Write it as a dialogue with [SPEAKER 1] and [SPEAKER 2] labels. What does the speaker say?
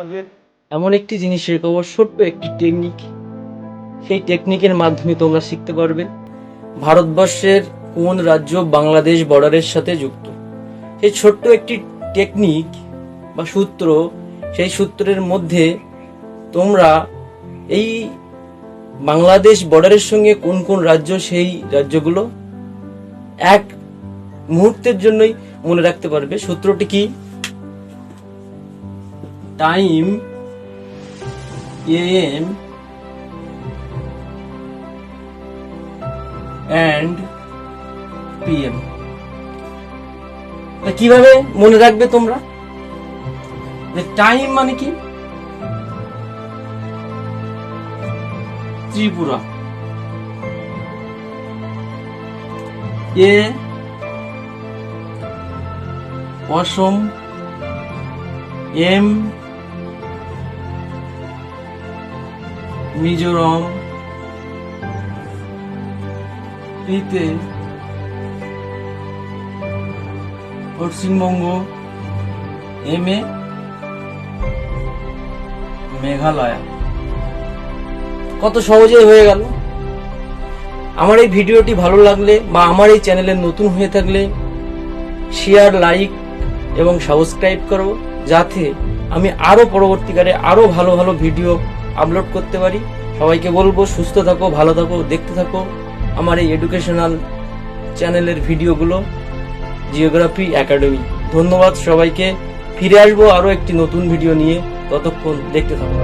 [SPEAKER 1] তোমাদের এমন একটি জিনিস শেখাবো, ছোট্ট একটি টেকনিক। সেই টেকনিকের মাধ্যমে তোমরা শিখতে পারবে ভারতবর্ষের কোন রাজ্য বাংলাদেশ বর্ডারের সাথে যুক্ত। সেই ছোট্ট একটি টেকনিক বা সূত্র, সেই সূত্রের মধ্যে তোমরা এই বাংলাদেশ বর্ডারের সঙ্গে কোন কোন রাজ্য, সেই রাজ্যগুলো এক মুহূর্তের জন্যই মনে রাখতে পারবে। সূত্রটি কি? Time AM and PM। কিভাবে মনে রাখবে তোমরা? টাইম মানে কি? ত্রিপুরা, এ অসম, এম মিজোরাম, পিতে পশ্চিমবঙ্গ, এম এ মেঘালয়। কত সহজেই হয়ে গেল। আমার এই ভিডিওটি ভালো লাগলে বা আমার এই চ্যানেলে নতুন হয়ে থাকলে শেয়ার, লাইক এবং সাবস্ক্রাইব করো, যাতে আমি আরো পরবর্তীকালে আরো ভালো ভালো ভিডিও আপলোড করতে পারি। সবাইকে বলবো সুস্থ থাকো, ভালো থাকো, দেখতে থাকো আমার এই এডুকেশনাল চ্যানেলের ভিডিওগুলো, জিওগ্রাফি একাডেমি। ধন্যবাদ সবাইকে। ফিরে আসবো আরো একটি নতুন ভিডিও নিয়ে, ততক্ষণ দেখতে থাকো।